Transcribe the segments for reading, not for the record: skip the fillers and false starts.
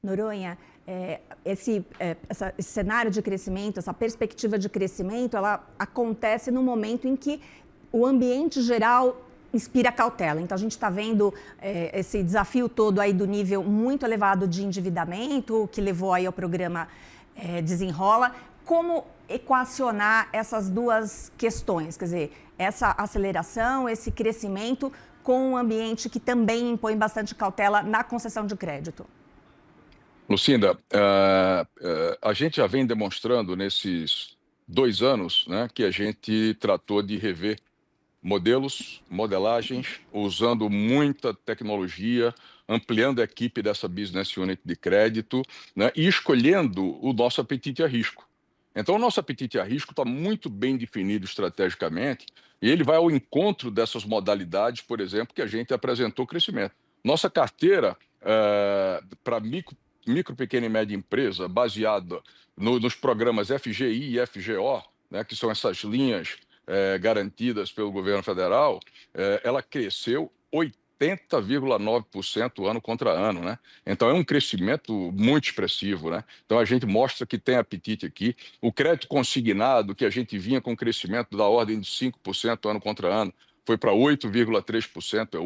Noronha, esse cenário de crescimento, essa perspectiva de crescimento, ela acontece no momento em que o ambiente geral inspira cautela. Então, a gente está vendo esse desafio todo aí do nível muito elevado de endividamento, que levou aí ao programa Desenrola. Como equacionar essas duas questões? Quer dizer, essa aceleração, esse crescimento com um ambiente que também impõe bastante cautela na concessão de crédito. Lucinda, a gente já vem demonstrando nesses 2 anos, né, que a gente tratou de rever modelos, modelagens, usando muita tecnologia, ampliando a equipe dessa business unit de crédito, né, e escolhendo o nosso apetite a risco. Então, o nosso apetite a risco está muito bem definido estrategicamente e ele vai ao encontro dessas modalidades, por exemplo, que a gente apresentou crescimento. Nossa carteira para micro, pequena e média empresa, baseada nos programas FGI e FGO, né, que são essas linhas garantidas pelo governo federal, ela cresceu 80,9% ano contra ano, né? Então é um crescimento muito expressivo, né? Então a gente mostra que tem apetite aqui. O crédito consignado, que a gente vinha com crescimento da ordem de 5% ano contra ano, foi para 8,3%, é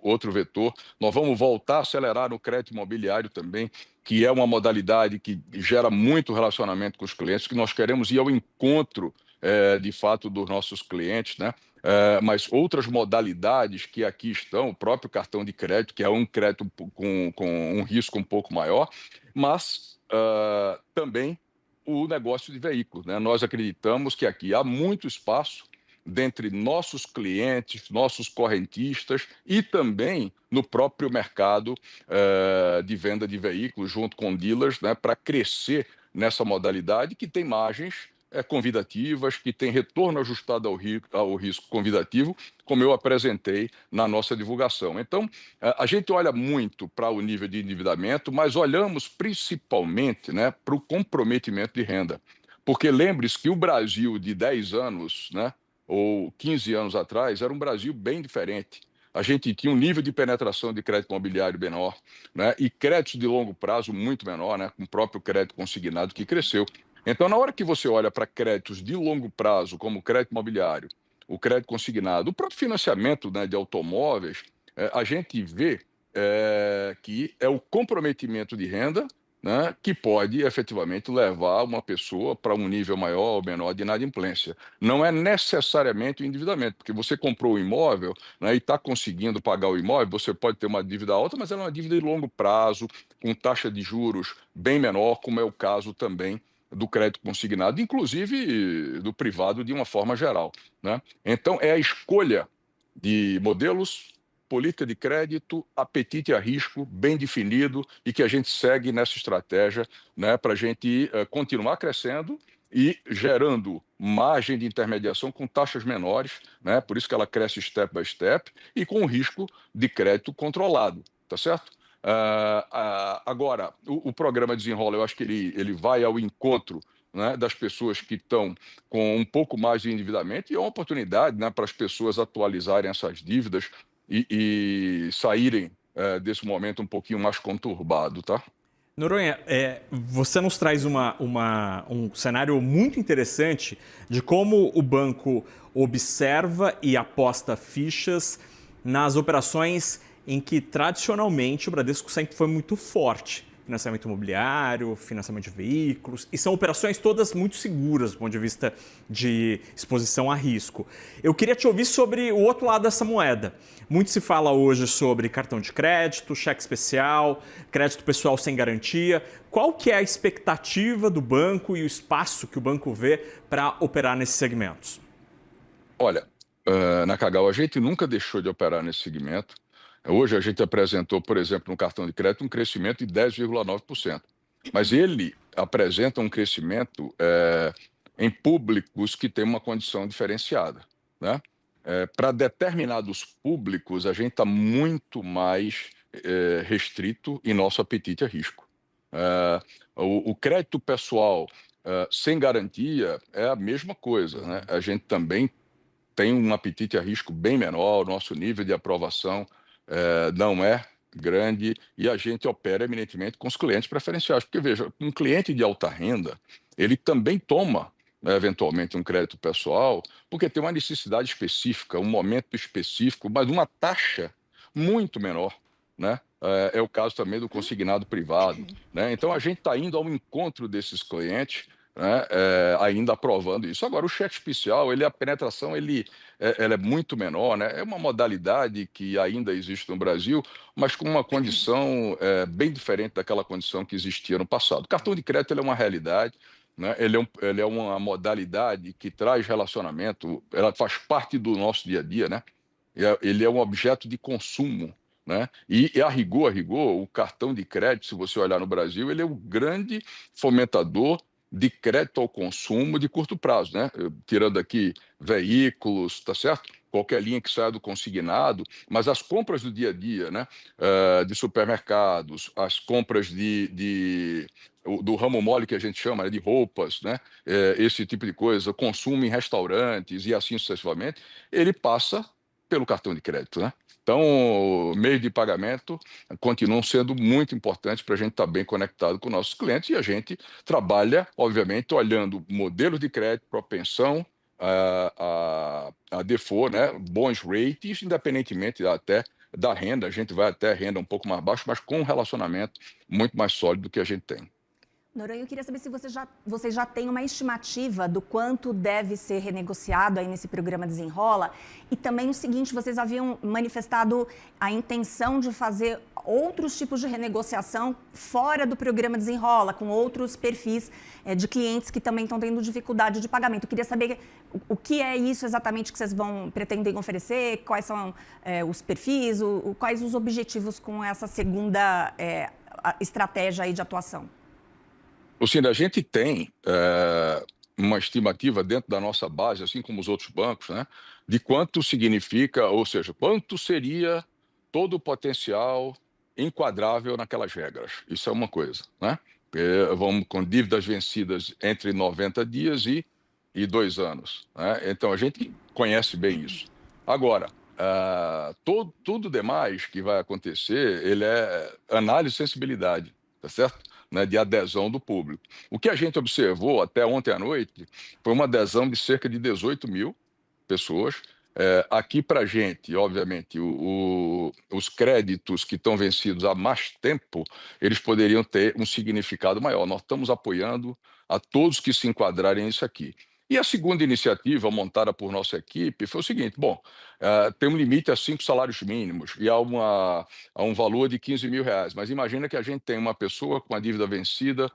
outro vetor. Nós vamos voltar a acelerar no crédito imobiliário também, que é uma modalidade que gera muito relacionamento com os clientes, que nós queremos ir ao encontro de fato dos nossos clientes, né? Mas outras modalidades que aqui estão, o próprio cartão de crédito, que é um crédito com um risco um pouco maior, mas também o negócio de veículos, né? Nós acreditamos que aqui há muito espaço dentre nossos clientes, nossos correntistas e também no próprio mercado de venda de veículos, junto com dealers, né, para crescer nessa modalidade que tem margens convidativas, que tem retorno ajustado ao risco convidativo, como eu apresentei na nossa divulgação. Então, a gente olha muito para o nível de endividamento, mas olhamos principalmente, né, para o comprometimento de renda. Porque lembre-se que o Brasil de 10 anos, né, ou 15 anos atrás, era um Brasil bem diferente. A gente tinha um nível de penetração de crédito imobiliário menor, né, e créditos de longo prazo muito menor, né, com o próprio crédito consignado que cresceu. Então, na hora que você olha para créditos de longo prazo, como o crédito imobiliário, o crédito consignado, o próprio financiamento, né, de automóveis, a gente vê que é o comprometimento de renda, né, que pode efetivamente levar uma pessoa para um nível maior ou menor de inadimplência. Não é necessariamente o endividamento, porque você comprou o imóvel, né, e está conseguindo pagar o imóvel, você pode ter uma dívida alta, mas ela é uma dívida de longo prazo, com taxa de juros bem menor, como é o caso também do crédito consignado, inclusive do privado de uma forma geral, né? Então, é a escolha de modelos, política de crédito, apetite a risco bem definido e que a gente segue nessa estratégia, né, para a gente continuar crescendo e gerando margem de intermediação com taxas menores, né? Por isso que ela cresce step by step e com o risco de crédito controlado, tá certo? Agora, o programa Desenrola, eu acho que ele vai ao encontro, né, das pessoas que estão com um pouco mais de endividamento e é uma oportunidade, né, para as pessoas atualizarem essas dívidas e saírem desse momento um pouquinho mais conturbado, tá? Noronha, você nos traz um cenário muito interessante de como o banco observa e aposta fichas nas operações em que tradicionalmente o Bradesco sempre foi muito forte. Financiamento imobiliário, financiamento de veículos, e são operações todas muito seguras do ponto de vista de exposição a risco. Eu queria te ouvir sobre o outro lado dessa moeda. Muito se fala hoje sobre cartão de crédito, cheque especial, crédito pessoal sem garantia. Qual que é a expectativa do banco e o espaço que o banco vê para operar nesses segmentos? Olha, na Cagau, a gente nunca deixou de operar nesse segmento. Hoje a gente apresentou, por exemplo, no cartão de crédito, um crescimento de 10,9%. Mas ele apresenta um crescimento em públicos que têm uma condição diferenciada, né? Para determinados públicos, a gente está muito mais restrito em nosso apetite a risco. O crédito pessoal sem garantia é a mesma coisa, né? A gente também tem um apetite a risco bem menor, o nosso nível de aprovação não é grande e a gente opera eminentemente com os clientes preferenciais. Porque, veja, um cliente de alta renda, ele também toma, né, eventualmente, um crédito pessoal, porque tem uma necessidade específica, um momento específico, mas uma taxa muito menor, né? É o caso também do consignado privado, né? Então, a gente está indo ao encontro desses clientes, né, ainda aprovando isso. Agora, o cheque especial, a penetração, ela é muito menor, né? É uma modalidade que ainda existe no Brasil, mas com uma condição bem diferente daquela condição que existia no passado. O cartão de crédito ele é uma realidade, né? Ele é uma modalidade que traz relacionamento, ela faz parte do nosso dia a dia, né? Ele é um objeto de consumo, né? E a rigor, o cartão de crédito, se você olhar no Brasil, ele é o grande fomentador de crédito ao consumo de curto prazo, né? Tirando aqui veículos, tá certo? Qualquer linha que saia do consignado, mas as compras do dia a dia, né? De supermercados, as compras do ramo mole que a gente chama, né, de roupas, né? Esse tipo de coisa, consumo em restaurantes e assim sucessivamente, ele passa pelo cartão de crédito, né? Então, meios de pagamento continuam sendo muito importantes para a gente estar bem conectado com nossos clientes e a gente trabalha, obviamente, olhando modelos de crédito, propensão a default, né? Bons ratings, independentemente até da renda. A gente vai até renda um pouco mais baixa, mas com um relacionamento muito mais sólido que a gente tem. Noronha, eu queria saber se você já tem uma estimativa do quanto deve ser renegociado aí nesse programa Desenrola. E também o seguinte, vocês haviam manifestado a intenção de fazer outros tipos de renegociação fora do programa Desenrola, com outros perfis de clientes que também estão tendo dificuldade de pagamento. Eu queria saber o que é isso exatamente que vocês pretendem oferecer, quais são os perfis, quais os objetivos com essa segunda estratégia aí de atuação. Lucinda, a gente tem uma estimativa dentro da nossa base, assim como os outros bancos, né, de quanto significa, ou seja, quanto seria todo o potencial enquadrável naquelas regras. Isso é uma coisa, né? Vamos com dívidas vencidas entre 90 dias e 2 anos, né? Então, a gente conhece bem isso. Agora, tudo demais que vai acontecer, ele é análise de sensibilidade, tá certo? Né, de adesão do público. O que a gente observou até ontem à noite foi uma adesão de cerca de 18 mil pessoas. Aqui para a gente, obviamente, os créditos que estão vencidos há mais tempo, eles poderiam ter um significado maior. Nós estamos apoiando a todos que se enquadrarem nisso aqui. E a segunda iniciativa montada por nossa equipe foi o seguinte: bom, tem um limite a 5 salários mínimos e há um valor de 15 mil reais. Mas imagina que a gente tem uma pessoa com a dívida vencida,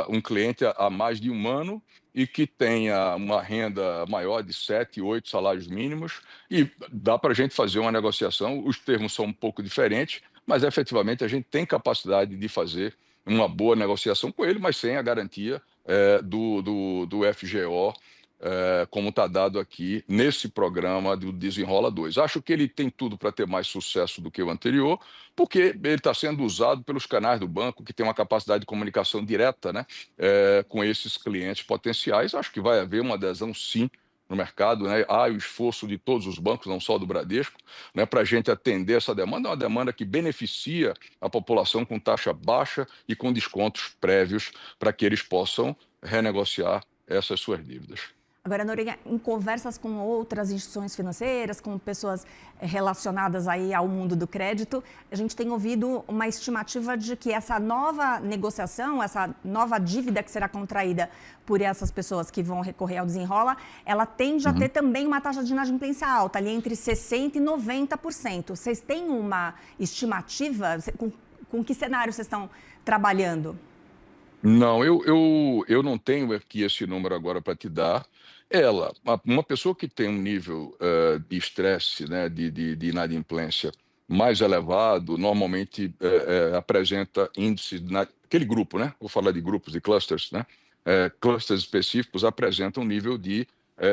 um cliente há mais de 1 ano e que tenha uma renda maior de 7, 8 salários mínimos, e dá para a gente fazer uma negociação. Os termos são um pouco diferentes, mas efetivamente a gente tem capacidade de fazer uma boa negociação com ele, mas sem a garantia do FGO, como está dado aqui nesse programa do Desenrola 2. Acho que ele tem tudo para ter mais sucesso do que o anterior, porque ele está sendo usado pelos canais do banco, que tem uma capacidade de comunicação direta, né, com esses clientes potenciais. Acho que vai haver uma adesão, sim, no mercado, né? Há o esforço de todos os bancos, não só do Bradesco, né, para a gente atender essa demanda. É uma demanda que beneficia a população com taxa baixa e com descontos prévios para que eles possam renegociar essas suas dívidas. Agora, Noronha, em conversas com outras instituições financeiras, com pessoas relacionadas aí ao mundo do crédito, a gente tem ouvido uma estimativa de que essa nova negociação, essa nova dívida que será contraída por essas pessoas que vão recorrer ao Desenrola, ela tende a ter também uma taxa de inadimplência alta, ali entre 60% e 90%. Vocês têm uma estimativa? Com que cenário vocês estão trabalhando? Não, eu não tenho aqui esse número agora para te dar. Uma pessoa que tem um nível de estresse, né, de inadimplência mais elevado, normalmente apresenta índice naquele grupo, né? Vou falar de grupos, de clusters, né? Clusters específicos apresentam um nível de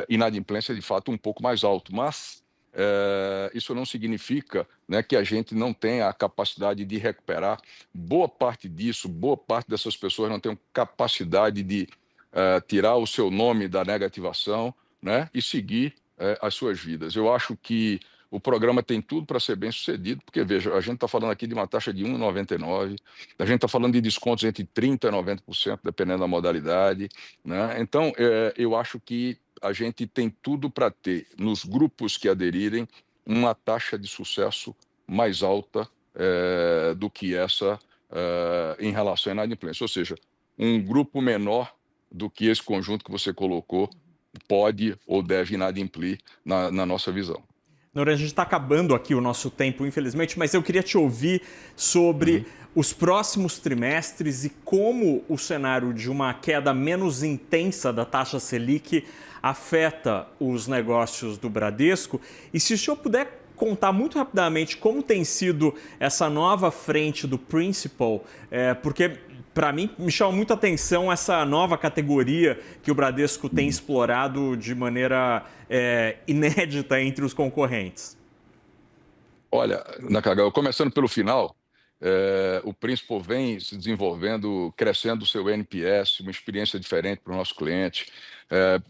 inadimplência de fato um pouco mais alto, mas isso não significa, né, que a gente não tenha a capacidade de recuperar. Boa parte dessas pessoas não tem capacidade de tirar o seu nome da negativação, né, e seguir as suas vidas. Eu acho que o programa tem tudo para ser bem sucedido, porque, veja, a gente está falando aqui de uma taxa de 1,99, a gente está falando de descontos entre 30% e 90%, dependendo da modalidade, né? Então, eu acho que a gente tem tudo para ter, nos grupos que aderirem, uma taxa de sucesso mais alta do que essa em relação à inadimplência. Ou seja, um grupo menor do que esse conjunto que você colocou pode ou deve inadimplir na nossa visão. Noronha, a gente está acabando aqui o nosso tempo, infelizmente, mas eu queria te ouvir sobre os próximos trimestres e como o cenário de uma queda menos intensa da taxa Selic afeta os negócios do Bradesco. E se o senhor puder contar muito rapidamente como tem sido essa nova frente do Principal, porque para mim me chama muito a atenção essa nova categoria que o Bradesco tem explorado de maneira inédita entre os concorrentes. Olha, Nakagawa, começando pelo final, o Principal vem se desenvolvendo, crescendo o seu NPS, uma experiência diferente para o nosso cliente.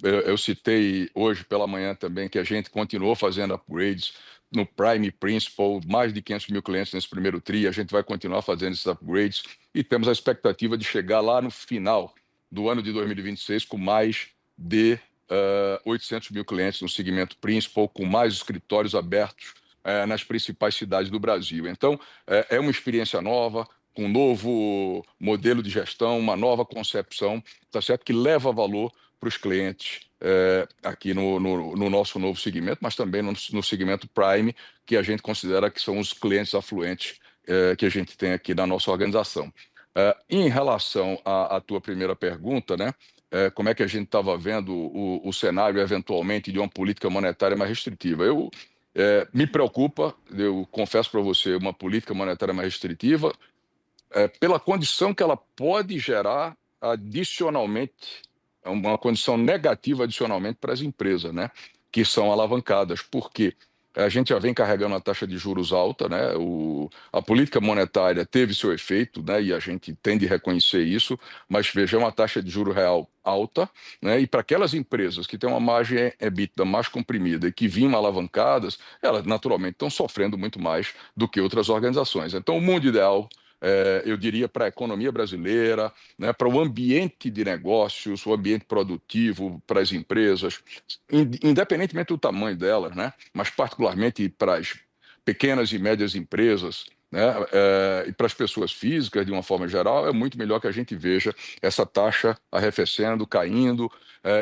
Eu citei hoje pela manhã também que a gente continuou fazendo upgrades no Prime Principal, mais de 500 mil clientes nesse primeiro TRI, a gente vai continuar fazendo esses upgrades e temos a expectativa de chegar lá no final do ano de 2026 com mais de 800 mil clientes no segmento Principal, com mais escritórios abertos nas principais cidades do Brasil. Então, é uma experiência nova, com um novo modelo de gestão, uma nova concepção, tá certo? Que leva valor para os clientes aqui no nosso novo segmento, mas também no segmento Prime, que a gente considera que são os clientes afluentes que a gente tem aqui na nossa organização. Em relação à tua primeira pergunta, né? Como é que a gente estava vendo o cenário, eventualmente, de uma política monetária mais restritiva? Me preocupa, eu confesso para você, uma política monetária mais restritiva, pela condição que ela pode gerar adicionalmente, uma condição negativa adicionalmente para as empresas, né, que são alavancadas, porque a gente já vem carregando a taxa de juros alta, né, a política monetária teve seu efeito, né, e a gente tem de reconhecer isso, mas veja, uma taxa de juro real alta, né, e para aquelas empresas que têm uma margem EBITDA mais comprimida e que vinham alavancadas, elas naturalmente estão sofrendo muito mais do que outras organizações. Então, o mundo ideal, eu diria, para a economia brasileira, né, para o ambiente de negócios, o ambiente produtivo para as empresas, independentemente do tamanho delas, né, mas particularmente para as pequenas e médias empresas, né, e para as pessoas físicas, de uma forma geral, é muito melhor que a gente veja essa taxa arrefecendo, caindo,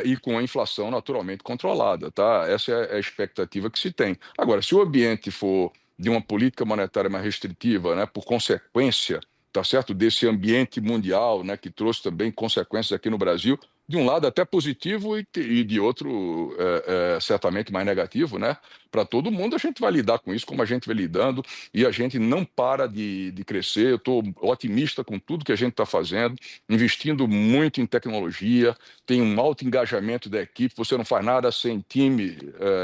e com a inflação naturalmente controlada, tá? Essa é a expectativa que se tem. Agora, se o ambiente for de uma política monetária mais restritiva, né, por consequência, tá certo, desse ambiente mundial, né, que trouxe também consequências aqui no Brasil, de um lado até positivo e de outro certamente mais negativo, né? Para todo mundo, a gente vai lidar com isso como a gente vem lidando e a gente não para de crescer. Eu estou otimista com tudo que a gente está fazendo, investindo muito em tecnologia, tem um alto engajamento da equipe, você não faz nada sem time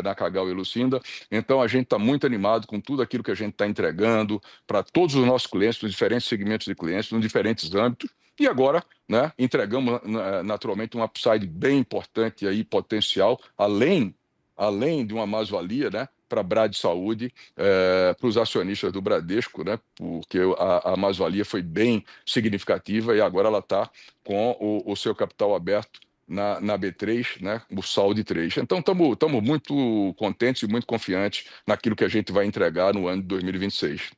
Nakagawa e Lucinda, então a gente está muito animado com tudo aquilo que a gente está entregando para todos os nossos clientes, nos diferentes segmentos de clientes, nos diferentes âmbitos, e agora, né, entregamos naturalmente um upside bem importante aí, potencial, além de uma mais-valia, né, para a Brad Saúde, para os acionistas do Bradesco, né, porque a mais-valia foi bem significativa e agora ela está com o seu capital aberto na B3, né, o Saúde 3. Então, estamos muito contentes e muito confiantes naquilo que a gente vai entregar no ano de 2026.